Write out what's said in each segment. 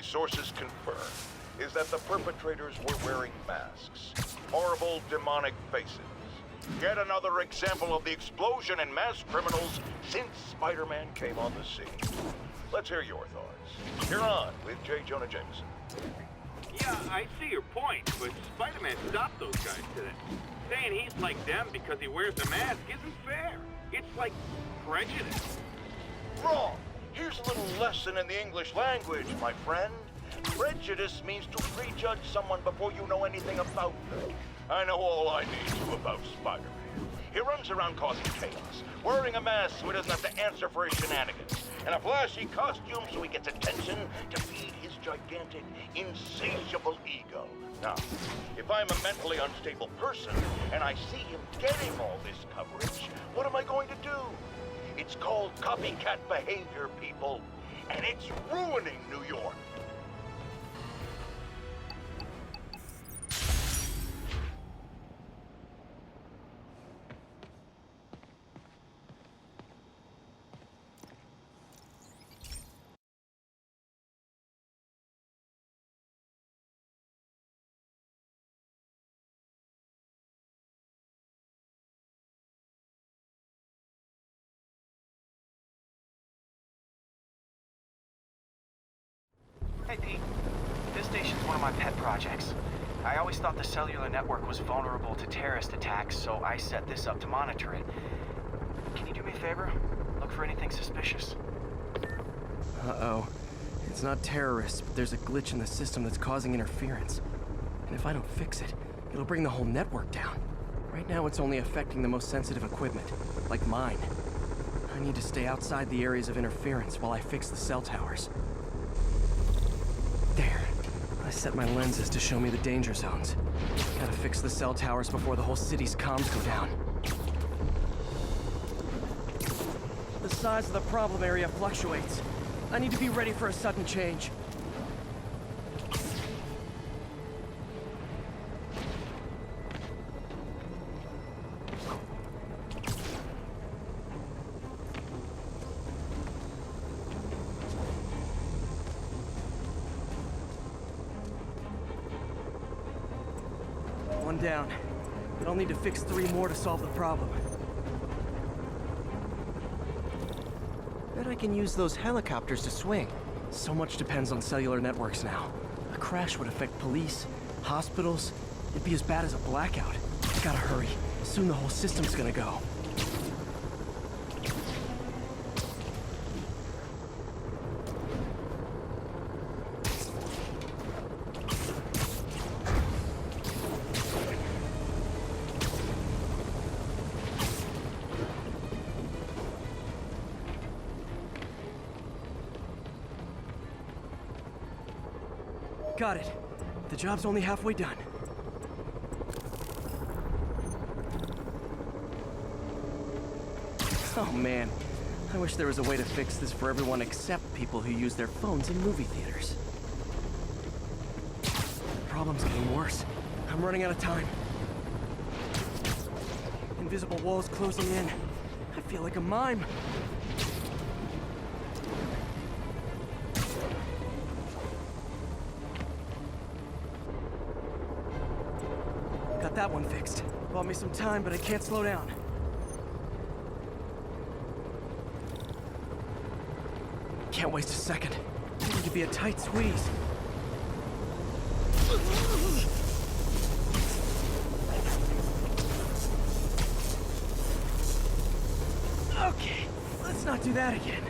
sources confirm is that the perpetrators were wearing masks. Horrible, demonic faces. Yet another example of the explosion in mass criminals since Spider-Man came on the scene. Let's hear your thoughts. You're on with J. Jonah Jameson. Yeah, I see your point, but Spider-Man stopped those guys today. Saying he's like them because he wears a mask isn't fair. It's like prejudice. Wrong. Here's a little lesson in the English language, my friend. Prejudice means to prejudge someone before you know anything about them. I know all I need to about Spider-Man. He runs around causing chaos, wearing a mask so he doesn't have to answer for his shenanigans, and a flashy costume so he gets attention to feed his gigantic, insatiable ego. Now, if I'm a mentally unstable person and I see him getting all this coverage, what am I going to do? It's called copycat behavior, people, and it's ruining New York. Hey Pete, this station's one of my pet projects. I always thought the cellular network was vulnerable to terrorist attacks, so I set this up to monitor it. Can you do me a favor? Look for anything suspicious. Uh-oh. It's not terrorists, but there's a glitch in the system that's causing interference. And if I don't fix it, it'll bring the whole network down. Right now it's only affecting the most sensitive equipment, like mine. I need to stay outside the areas of interference while I fix the cell towers. There. I set my lenses to show me the danger zones. Gotta fix the cell towers before the whole city's comms go down. The size of the problem area fluctuates. I need to be ready for a sudden change. One down. But I'll need to fix 3 more to solve the problem. Bet I can use those helicopters to swing. So much depends on cellular networks now. A crash would affect police, hospitals. It'd be as bad as a blackout. I gotta hurry. Soon the whole system's gonna go. Got it. The job's only halfway done. Oh man, I wish there was a way to fix this for everyone except people who use their phones in movie theaters. The problem's getting worse. I'm running out of time. Invisible walls closing in. I feel like a mime. Got that one fixed. Bought me some time, but I can't slow down. Can't waste a second. This could be a tight squeeze. Okay, let's not do that again.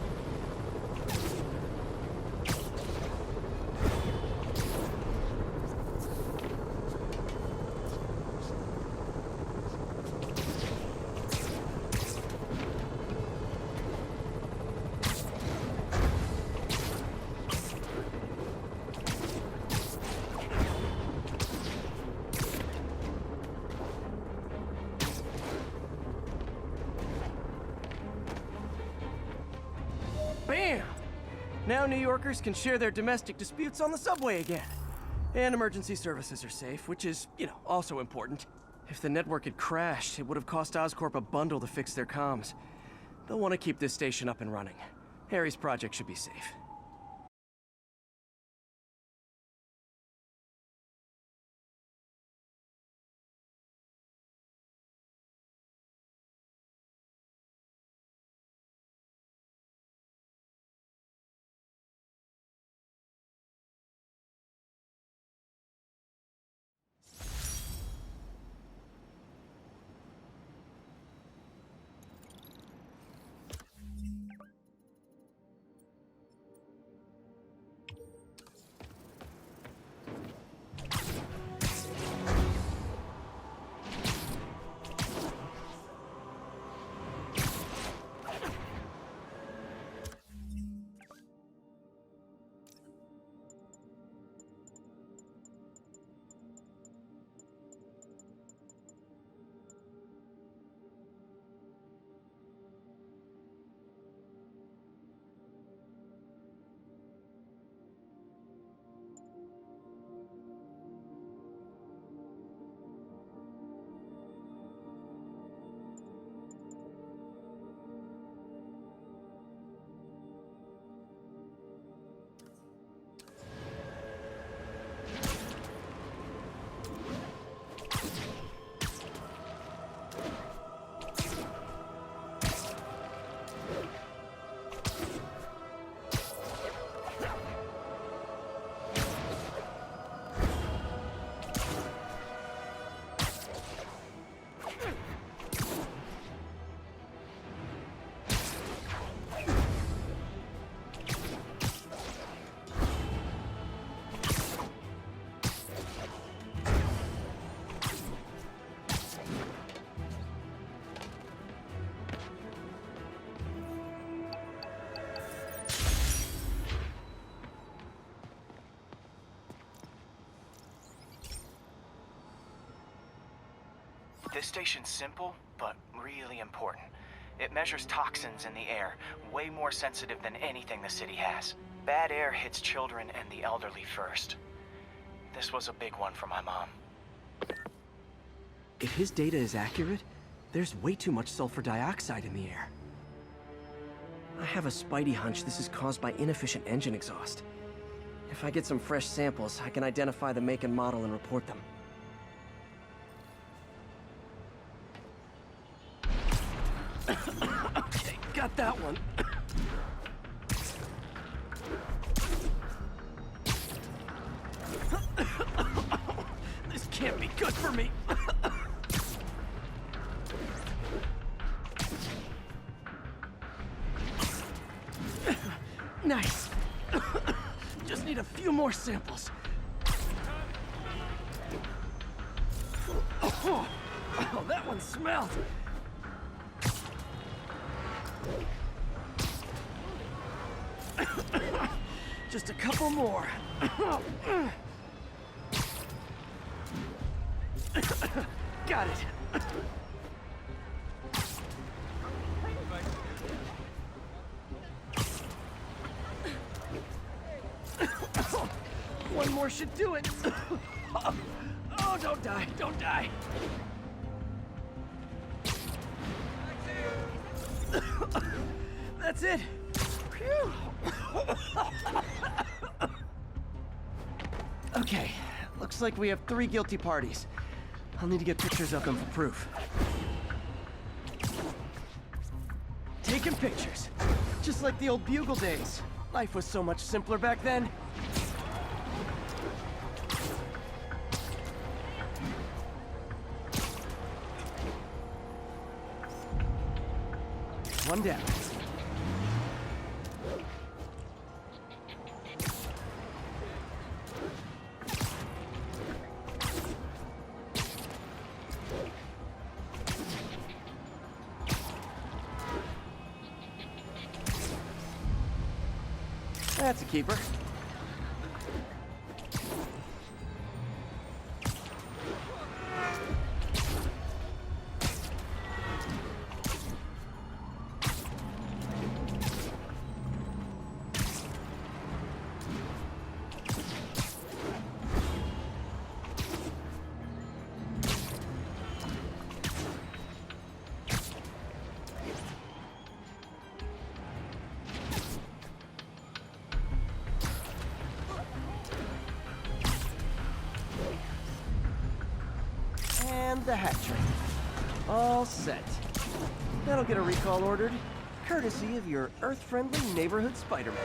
Bam! Now New Yorkers can share their domestic disputes on the subway again. And emergency services are safe, which is, also important. If the network had crashed, it would have cost Oscorp a bundle to fix their comms. They'll want to keep this station up and running. Harry's project should be safe. This station's simple, but really important. It measures toxins in the air, way more sensitive than anything the city has. Bad air hits children and the elderly first. This was a big one for my mom. If his data is accurate, there's way too much sulfur dioxide in the air. I have a spidey hunch this is caused by inefficient engine exhaust. If I get some fresh samples, I can identify the make and model and report them. Okay, got that one. This can't be good for me. Nice. Just need a few more samples. Oh, that one smelled. Just a couple more. Got it. One more should do it. Oh, don't die, don't die. That's it. Phew. Okay, looks like we have 3 guilty parties. I'll need to get pictures of them for proof. Taking pictures. Just like the old Bugle days. Life was so much simpler back then. One down. That's a keeper. And the hat trick. All set. That'll get a recall ordered, courtesy of your Earth-friendly neighborhood Spider-Man.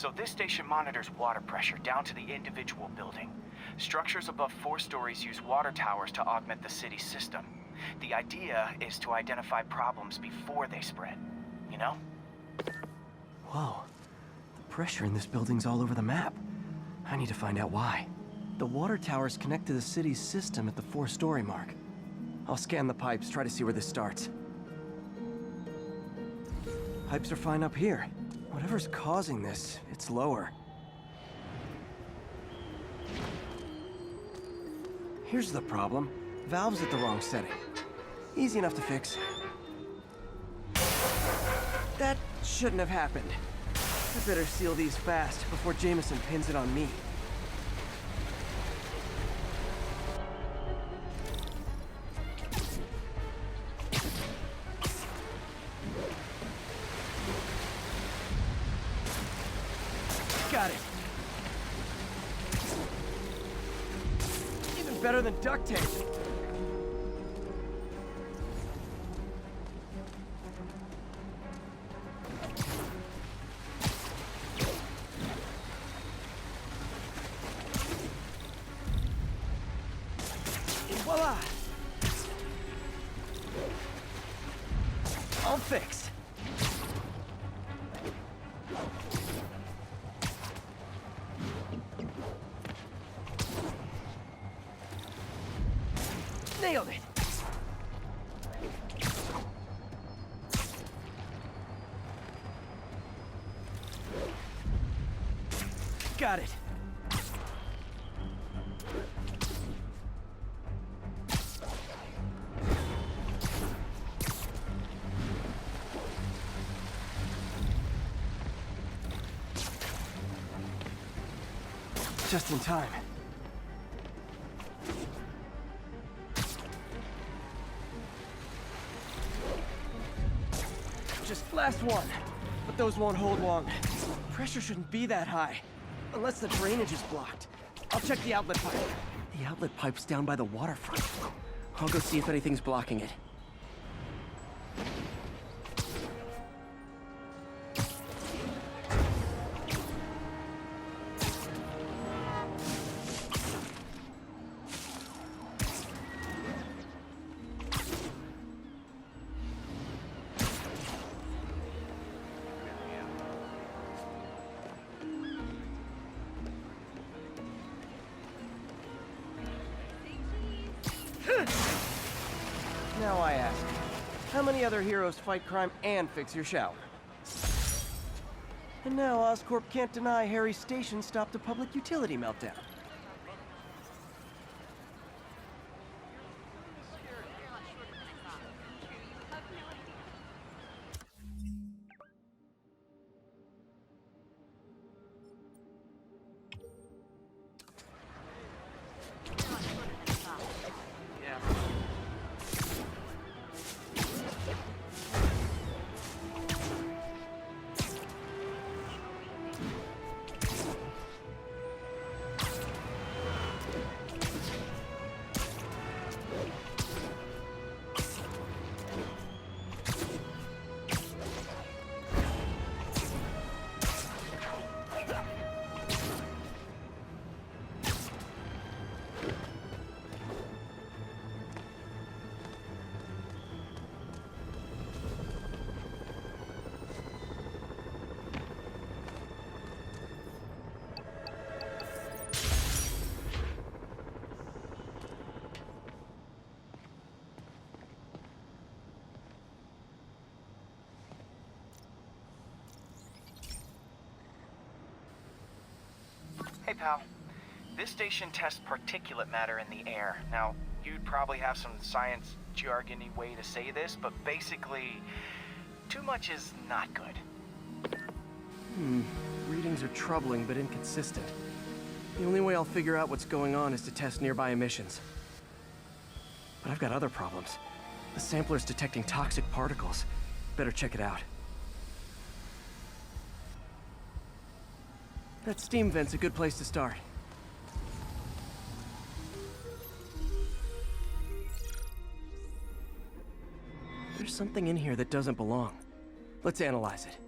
So this station monitors water pressure down to the individual building. Structures above 4 stories use water towers to augment the city's system. The idea is to identify problems before they spread, you know? Whoa. The pressure in this building's all over the map. I need to find out why. The water towers connect to the city's system at the 4-story mark. I'll scan the pipes, try to see where this starts. Pipes are fine up here. Whatever's causing this, it's lower. Here's the problem. Valve's at the wrong setting. Easy enough to fix. That shouldn't have happened. I better seal these fast before Jameson pins it on me. Got it. Even better than duct tape. Voila! All fixed. Nailed it! Got it. Just in time. Just last one. But those won't hold long. Pressure shouldn't be that high. Unless the drainage is blocked. I'll check the outlet pipe. The outlet pipe's down by the waterfront. I'll go see if anything's blocking it. Now I ask, how many other heroes fight crime and fix your shower? And now Oscorp can't deny Harry's station stopped a public utility meltdown. Hey, pal. This station tests particulate matter in the air. Now, you'd probably have some science jargony way to say this, but basically, too much is not good. Readings are troubling but inconsistent. The only way I'll figure out what's going on is to test nearby emissions. But I've got other problems. The sampler's detecting toxic particles. Better check it out. That steam vent's a good place to start. There's something in here that doesn't belong. Let's analyze it.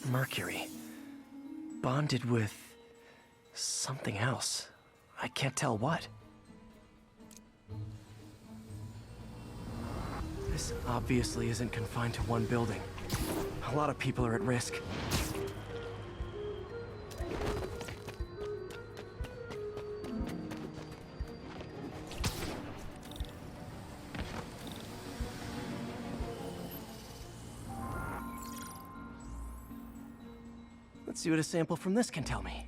Mercury. Bonded with something else. I can't tell what. This obviously isn't confined to one building. A lot of people are at risk. Let's see what a sample from this can tell me.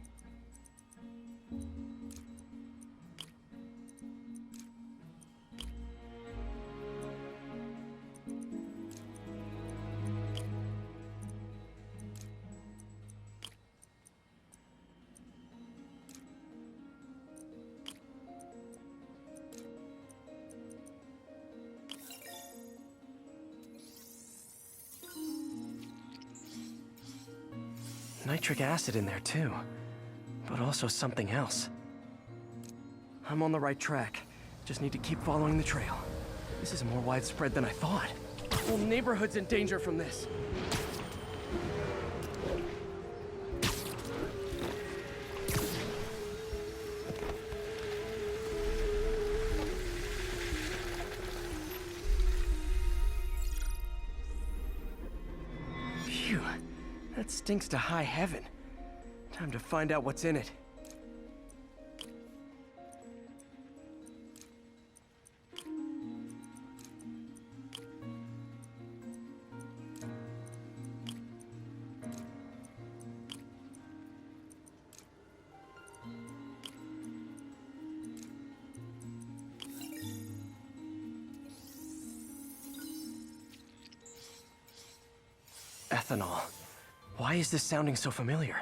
Nitric acid in there too, but also something else. I'm on the right track. Just need to keep following the trail. This is more widespread than I thought. The whole neighborhood's in danger from this. Phew. That stinks to high heaven. Time to find out what's in it. Ethanol. Why is this sounding so familiar?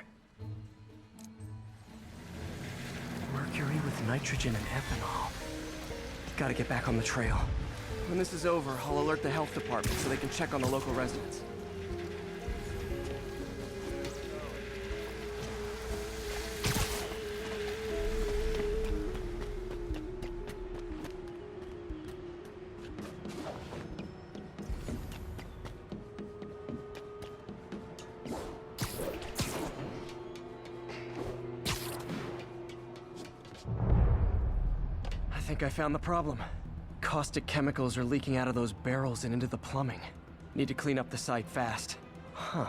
Mercury with nitrogen and ethanol. Gotta get back on the trail. When this is over, I'll alert the health department so they can check on the local residents. I think I found the problem. Caustic chemicals are leaking out of those barrels and into the plumbing. Need to clean up the site fast. Huh.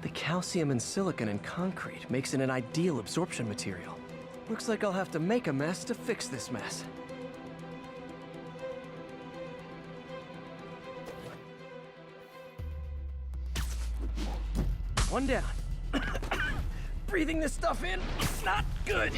The calcium and silicon in concrete makes it an ideal absorption material. Looks like I'll have to make a mess to fix this mess. One down. Breathing this stuff in, not good.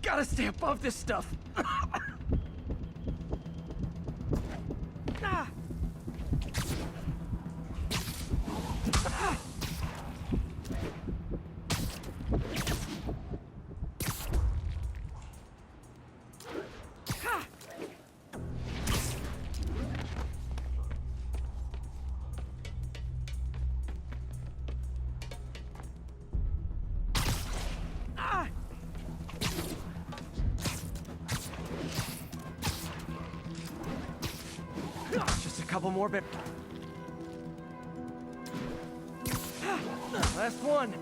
Gotta stay above this stuff. Ah. Just a couple more bit. Last one.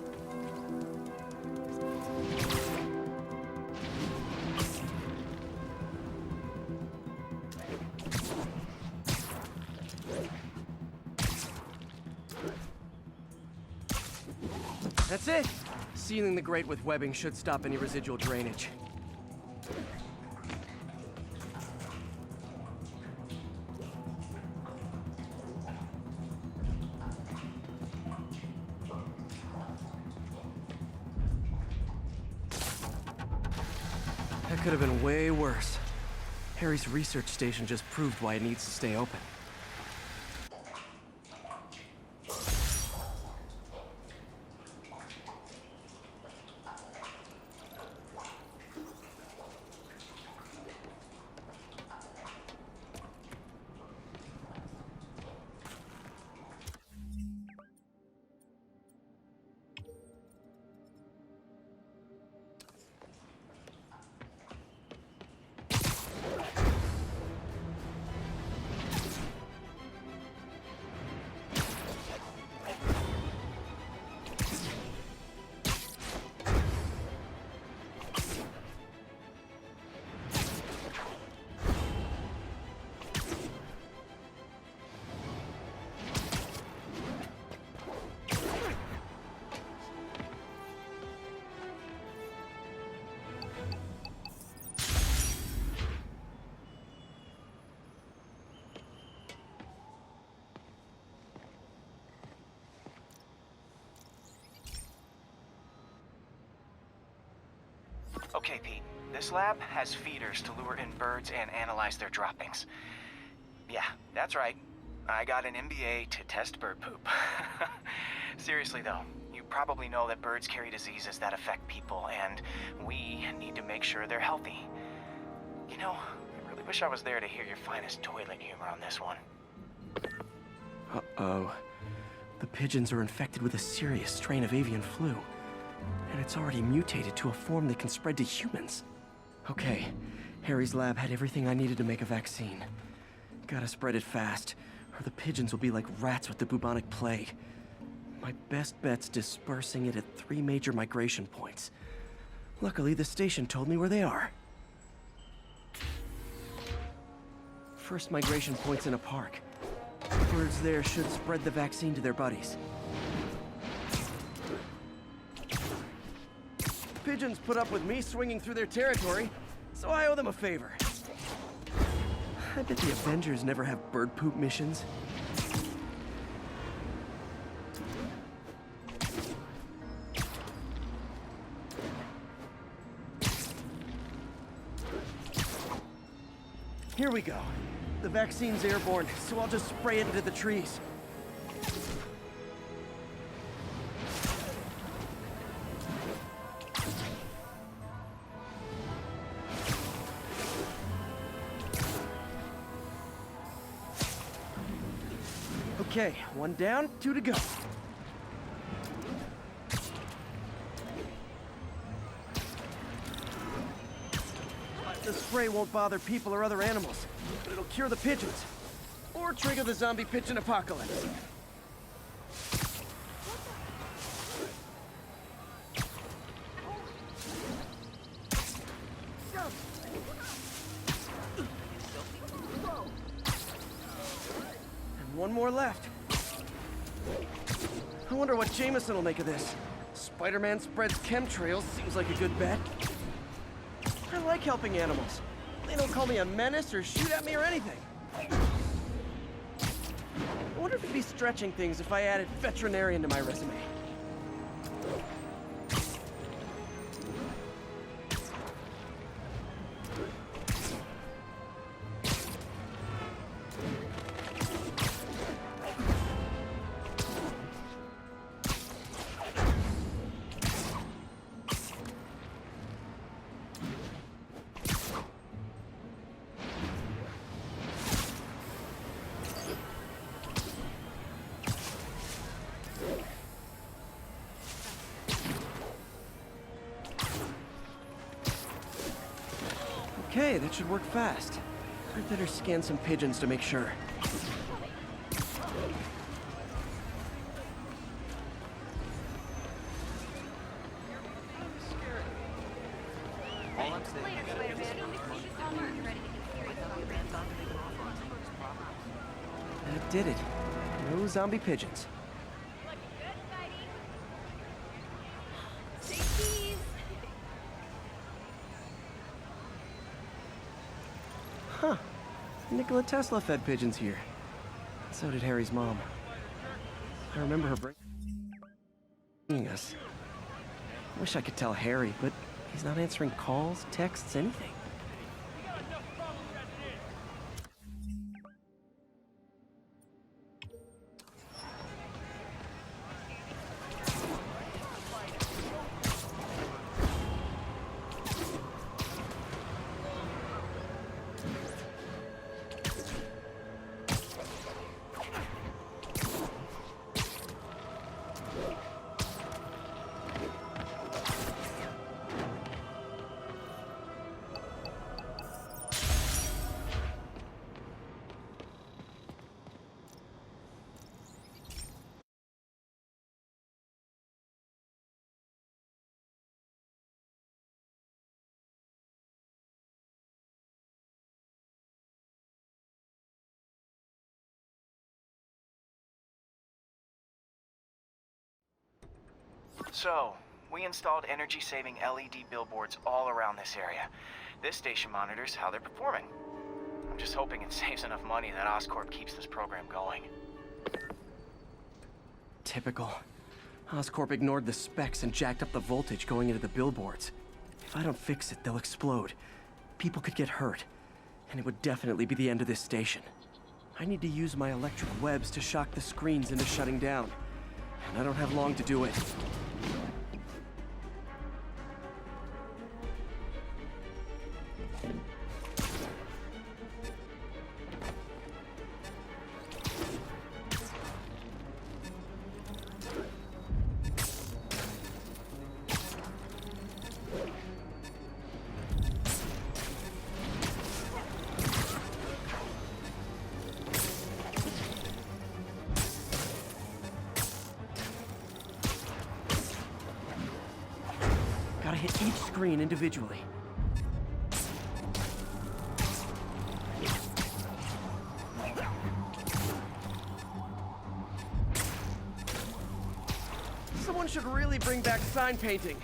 That's it. Sealing the grate with webbing should stop any residual drainage. That could have been way worse. Harry's research station just proved why it needs to stay open. Okay, Pete. This lab has feeders to lure in birds and analyze their droppings. Yeah, that's right. I got an MBA to test bird poop. Seriously though, you probably know that birds carry diseases that affect people, and we need to make sure they're healthy. You know, I really wish I was there to hear your finest toilet humor on this one. Uh-oh. The pigeons are infected with a serious strain of avian flu. And it's already mutated to a form that can spread to humans. Okay, Harry's lab had everything I needed to make a vaccine. Gotta spread it fast, or the pigeons will be like rats with the bubonic plague. My best bet's dispersing it at 3 major migration points. Luckily, the station told me where they are. First migration point's in a park. Birds there should spread the vaccine to their buddies. Pigeons put up with me swinging through their territory, so I owe them a favor. I bet the Avengers never have bird poop missions. Here we go. The vaccine's airborne, so I'll just spray it into the trees. Okay, 1 down, 2 to go. The spray won't bother people or other animals, but it'll cure the pigeons. Or trigger the zombie pigeon apocalypse. And 1 more left. I wonder what Jameson will make of this. Spider-Man spreads chemtrails, seems like a good bet. I like helping animals. They don't call me a menace or shoot at me or anything. I wonder if it'd be stretching things if I added veterinarian to my resume. Okay, that should work fast. I'd better scan some pigeons to make sure. That did it. No zombie pigeons. Huh. Nikola Tesla fed pigeons here. So did Harry's mom. I remember her bringing us. Wish I could tell Harry, but he's not answering calls, texts, anything. So, we installed energy-saving LED billboards all around this area. This station monitors how they're performing. I'm just hoping it saves enough money that Oscorp keeps this program going. Typical. Oscorp ignored the specs and jacked up the voltage going into the billboards. If I don't fix it, they'll explode. People could get hurt. And it would definitely be the end of this station. I need to use my electric webs to shock the screens into shutting down. And I don't have long to do it. Gotta hit each screen individually. Someone should really bring back sign painting.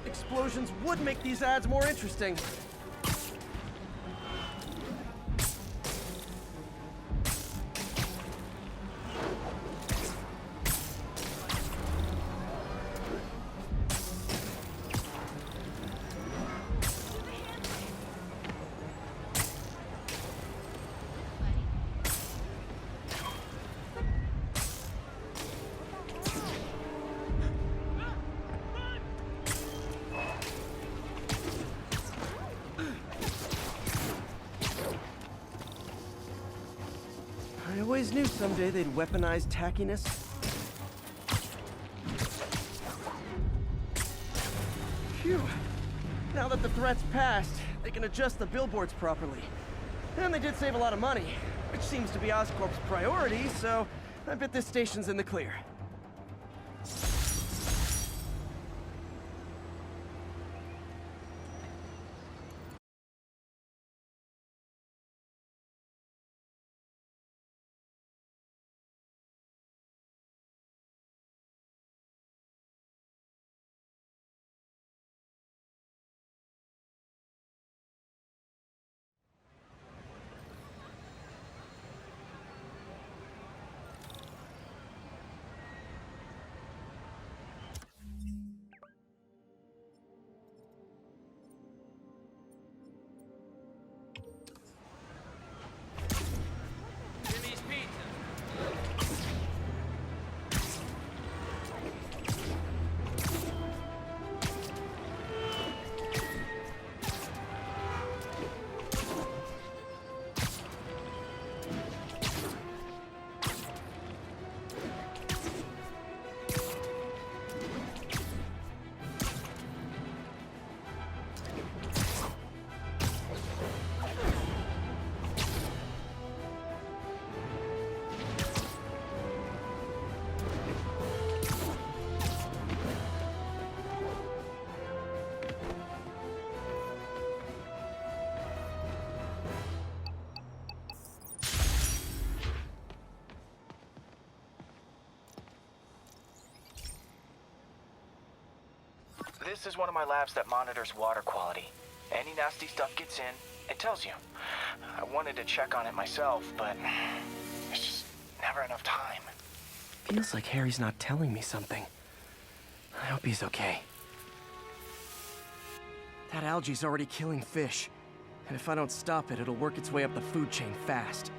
Explosions would make these ads more interesting. I always knew someday they'd weaponize tackiness. Phew. Now that the threat's passed, they can adjust the billboards properly. And they did save a lot of money, which seems to be Oscorp's priority, so I bet this station's in the clear. This is one of my labs that monitors water quality. Any nasty stuff gets in, it tells you. I wanted to check on it myself, but there's just never enough time. Feels like Harry's not telling me something. I hope he's okay. That algae's already killing fish. And if I don't stop it, it'll work its way up the food chain fast.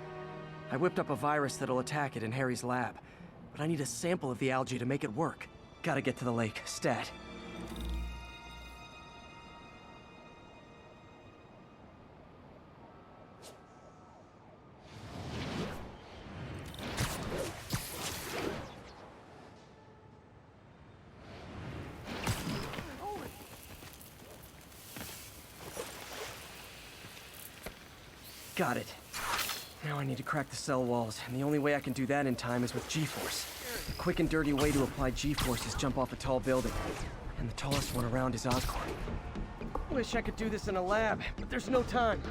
I whipped up a virus that'll attack it in Harry's lab. But I need a sample of the algae to make it work. Gotta get to the lake, stat. Got it. Now I need to crack the cell walls, and the only way I can do that in time is with G-Force. The quick and dirty way to apply G-Force is jump off a tall building. And the tallest one around is Oscorp. Wish I could do this in a lab, but there's no time.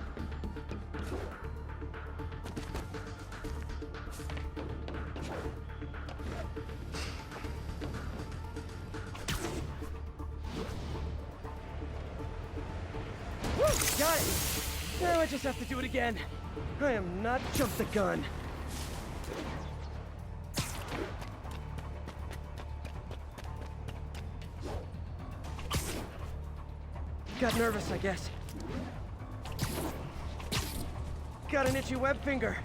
Got it! Now I just have to do it again. I am not jump the gun. Got nervous, I guess. Got an itchy web finger.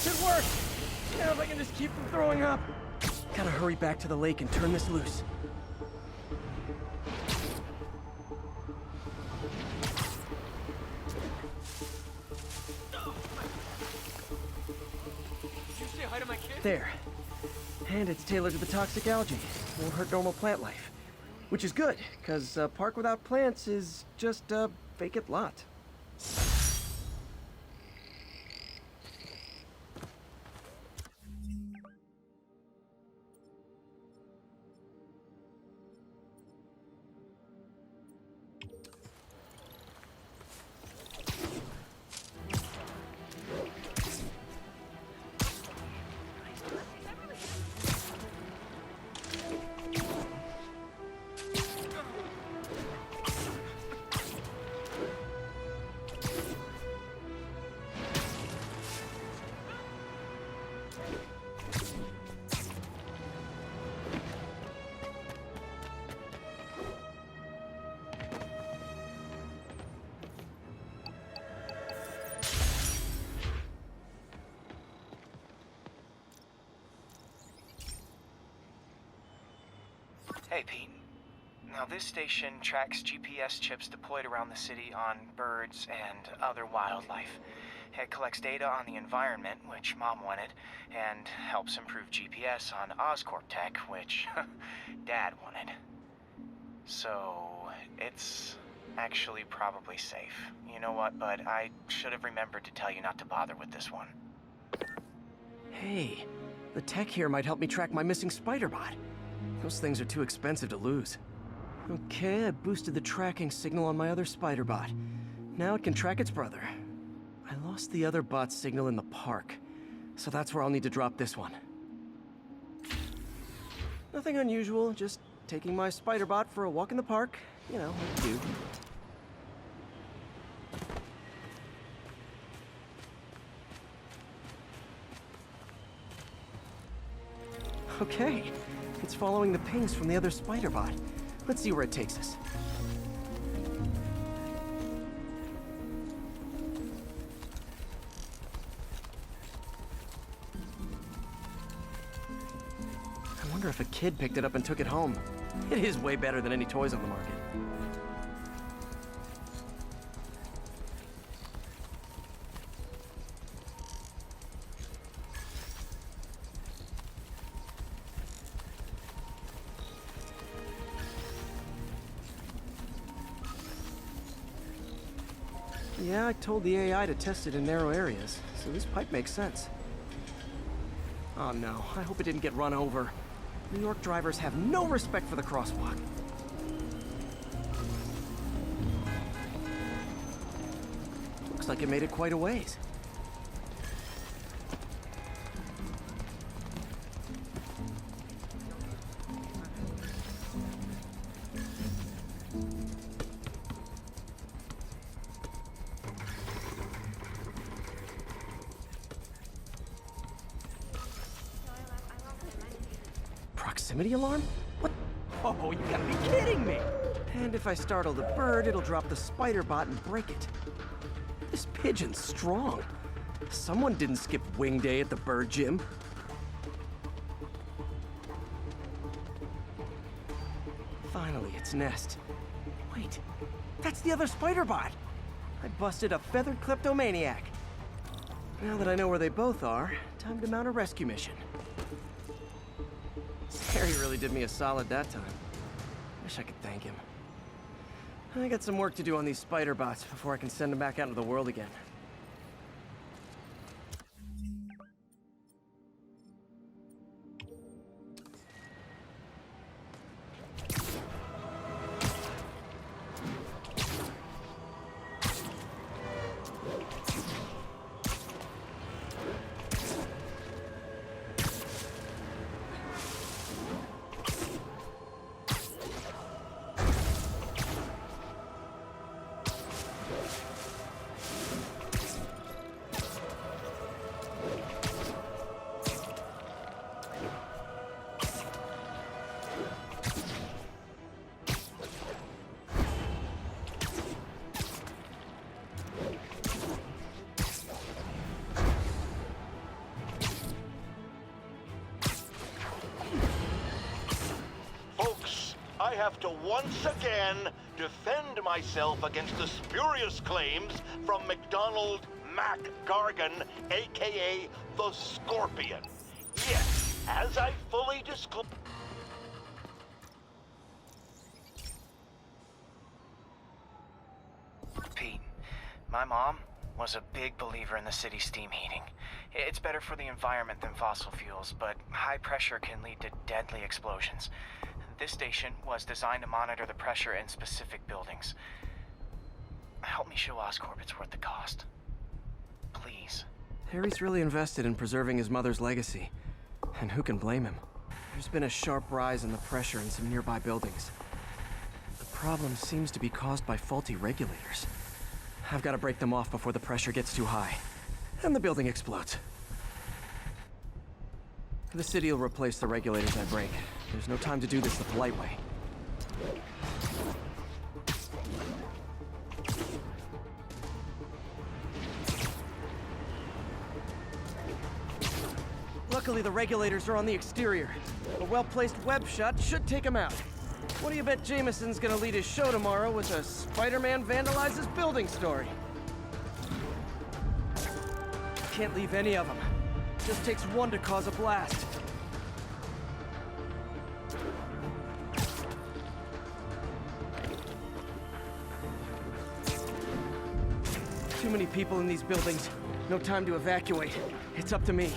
Should work! Now if I can just keep from throwing up. Gotta hurry back to the lake and turn this loose. Did you say hi to my kid? There. And it's tailored to the toxic algae. Won't hurt normal plant life. Which is good, because a park without plants is just a vacant lot. Hey, Pete. Now, this station tracks GPS chips deployed around the city on birds and other wildlife. It collects data on the environment, which Mom wanted, and helps improve GPS on Oscorp tech, which Dad wanted. So, it's actually probably safe. You know what, bud? I should have remembered to tell you not to bother with this one. Hey, the tech here might help me track my missing spider bot. Those things are too expensive to lose. Okay, I boosted the tracking signal on my other spider bot. Now it can track its brother. I lost the other bot's signal in the park, so that's where I'll need to drop this one. Nothing unusual, just taking my spider bot for a walk in the park. You know, like you do. Okay, it's following the pings from the other spider bot. Let's see where it takes us. I wonder if a kid picked it up and took it home. It is way better than any toys on the market. Yeah, I told the AI to test it in narrow areas, so this pipe makes sense. Oh no, I hope it didn't get run over. New York drivers have no respect for the crosswalk. Looks like it made it quite a ways. Proximity alarm? What? Oh, you gotta be kidding me! And if I startle the bird, it'll drop the spider bot and break it. This pigeon's strong. Someone didn't skip wing day at the bird gym. Finally, its nest. Wait, that's the other spider bot! I busted a feathered kleptomaniac. Now that I know where they both are, time to mount a rescue mission. Harry really did me a solid that time. Wish I could thank him. I got some work to do on these spider bots before I can send them back out into the world again. I have to once again defend myself against the spurious claims from McDonald Mac Gargan, aka the Scorpion. Yes, as I fully disclose. Pete, my mom was a big believer in the city's steam heating. It's better for the environment than fossil fuels, but high pressure can lead to deadly explosions. This station was designed to monitor the pressure in specific buildings. Help me show Oscorp it's worth the cost. Please. Harry's really invested in preserving his mother's legacy. And who can blame him? There's been a sharp rise in the pressure in some nearby buildings. The problem seems to be caused by faulty regulators. I've got to break them off before the pressure gets too high. And the building explodes. The city will replace the regulators I break. There's no time to do this the polite way. Luckily, the regulators are on the exterior. A well-placed web shot should take them out. What do you bet Jameson's gonna lead his show tomorrow with a Spider-Man vandalizes building story? Can't leave any of them. Just takes one to cause a blast. Too many people in these buildings. No time to evacuate. It's up to me.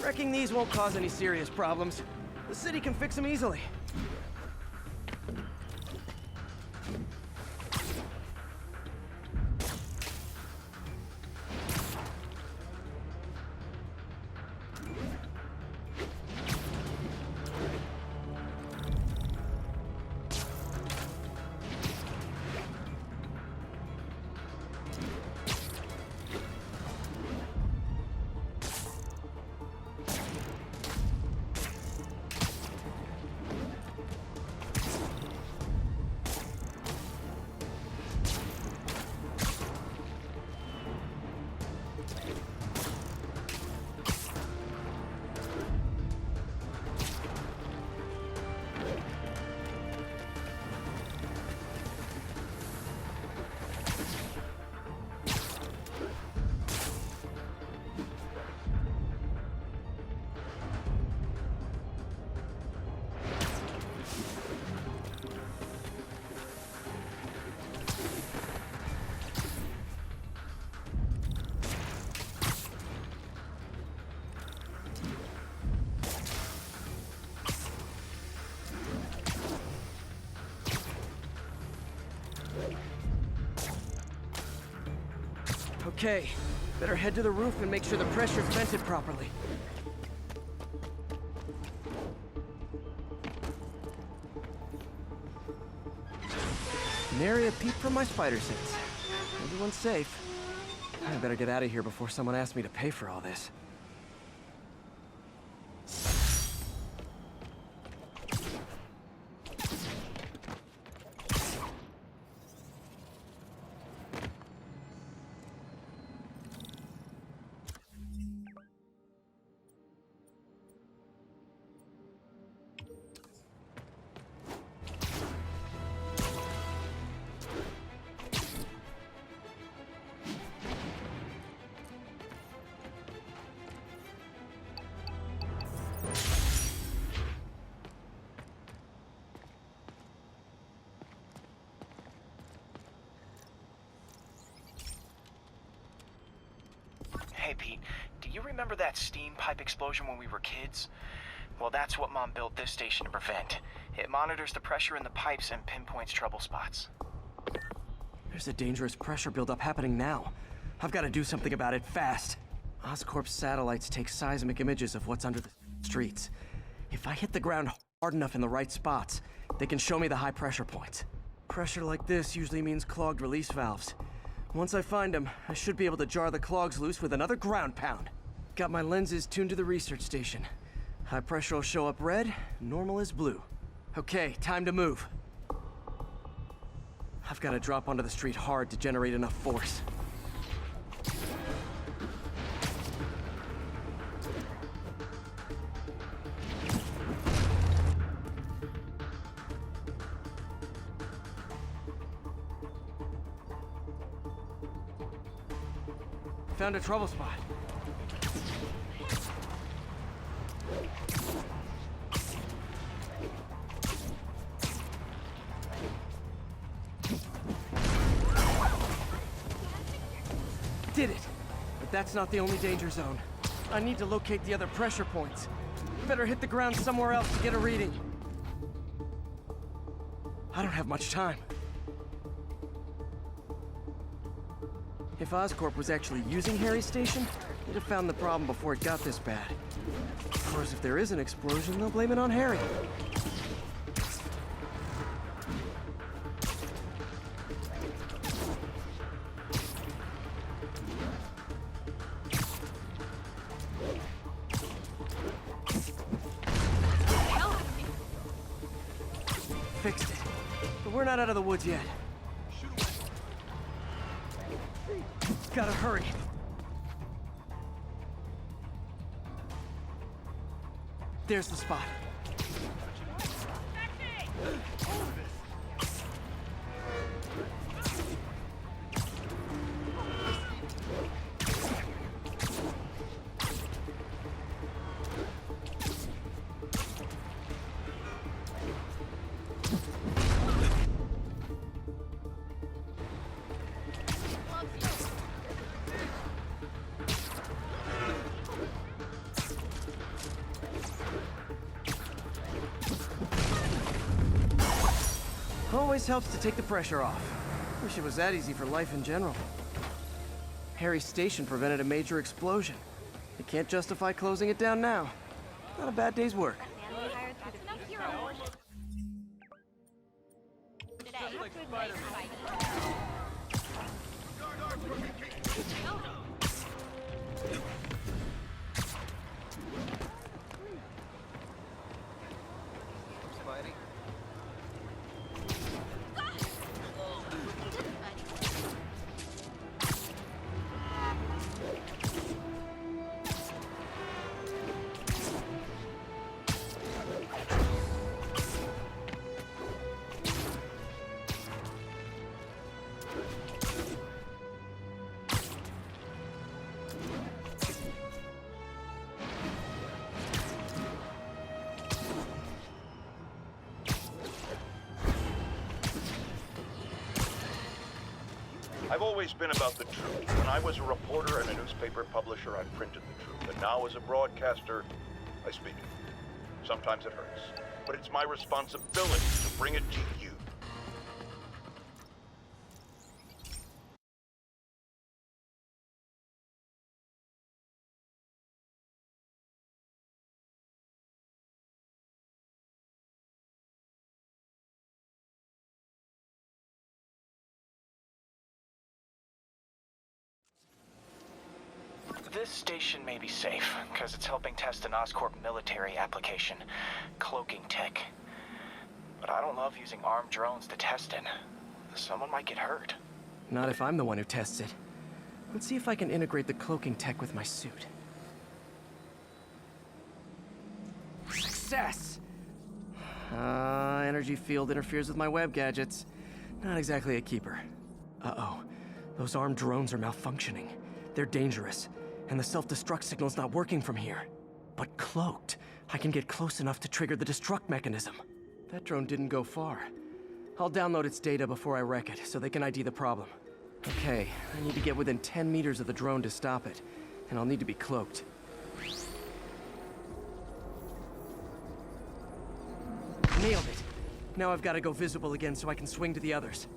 Wrecking these won't cause any serious problems. The city can fix them easily. Okay, better head to the roof and make sure the pressure's vented properly. Nary a peep from my spider sense. Everyone's safe. I better get out of here before someone asks me to pay for all this. Hey, Pete, do you remember that steam pipe explosion when we were kids? Well, that's what Mom built this station to prevent. It monitors the pressure in the pipes and pinpoints trouble spots. There's a dangerous pressure buildup happening now. I've got to do something about it fast. Oscorp's satellites take seismic images of what's under the streets. If I hit the ground hard enough in the right spots, they can show me the high pressure points. Pressure like this usually means clogged release valves. Once I find them, I should be able to jar the clogs loose with another ground pound. Got my lenses tuned to the research station. High pressure will show up red, normal is blue. Okay, time to move. I've got to drop onto the street hard to generate enough force. Found a trouble spot. Did it! But that's not the only danger zone. I need to locate the other pressure points. Better hit the ground somewhere else to get a reading. I don't have much time. If Oscorp was actually using Harry's station, they'd have found the problem before it got this bad. Of course, if there is an explosion, they'll blame it on Harry. Fixed it. But we're not out of the woods yet. Gotta hurry. There's the spot. Always helps to take the pressure off. Wish it was that easy for life in general. Harry's station prevented a major explosion. They can't justify closing it down now. Not a bad day's work. I've always been about the truth. When I was a reporter and a newspaper publisher, I printed the truth. And now as a broadcaster, I speak it. Sometimes it hurts. But it's my responsibility to bring it to you. This station may be safe, because it's helping test an Oscorp military application, cloaking tech. But I don't love using armed drones to test in. Someone might get hurt. Not if I'm the one who tests it. Let's see if I can integrate the cloaking tech with my suit. Success! Energy field interferes with my web gadgets. Not exactly a keeper. Uh-oh. Those armed drones are malfunctioning. They're dangerous, and the self-destruct signal's not working from here. But cloaked, I can get close enough to trigger the destruct mechanism. That drone didn't go far. I'll download its data before I wreck it, so they can ID the problem. Okay, I need to get within 10 meters of the drone to stop it. and I'll need to be cloaked. Nailed it. Now I've got to go visible again so I can swing to the others.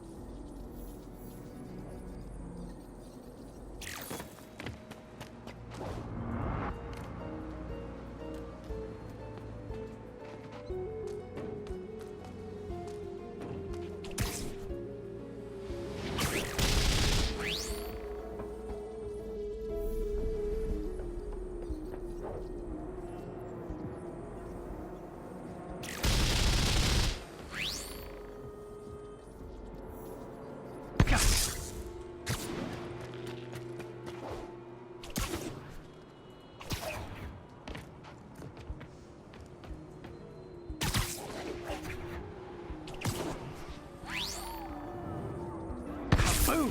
Boom!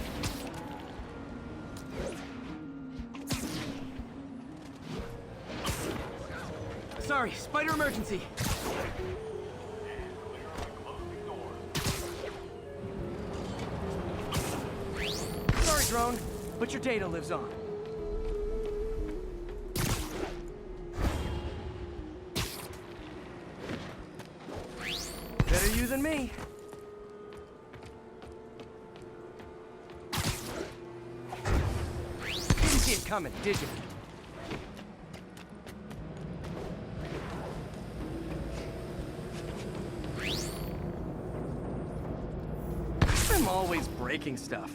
Sorry, spider emergency. Sorry, drone, but your data lives on. Better you than me. Didn't see it coming, did you? I'm always breaking stuff.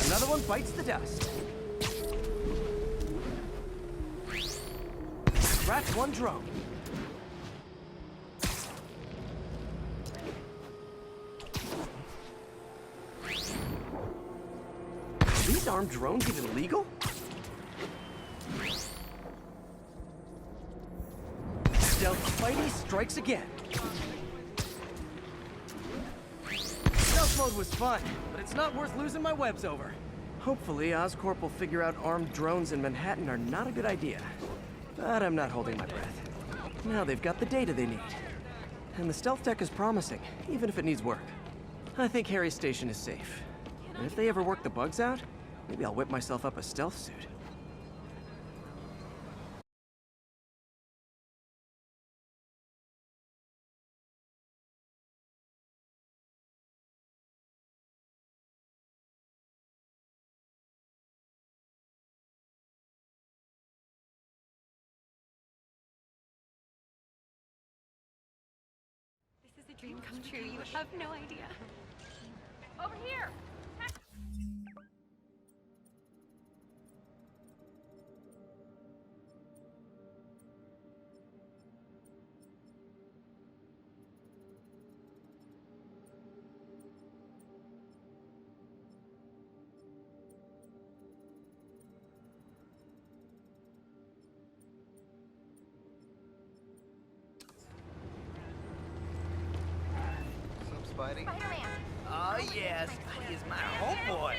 Another one bites the dust. Scratch one drone. Are these armed drones even legal? Stealth Spidey strikes again. Stealth mode was fun, but it's not worth losing my webs over. Hopefully, Oscorp will figure out armed drones in Manhattan are not a good idea. But I'm not holding my breath. Now they've got the data they need. And the stealth tech is promising, even if it needs work. I think Harry's station is safe. And if they ever work the bugs out, maybe I'll whip myself up a stealth suit. This is a dream come true. You have no idea. Over here! Spidey? Spider-Man! Oh yeah, Spidey is my homeboy.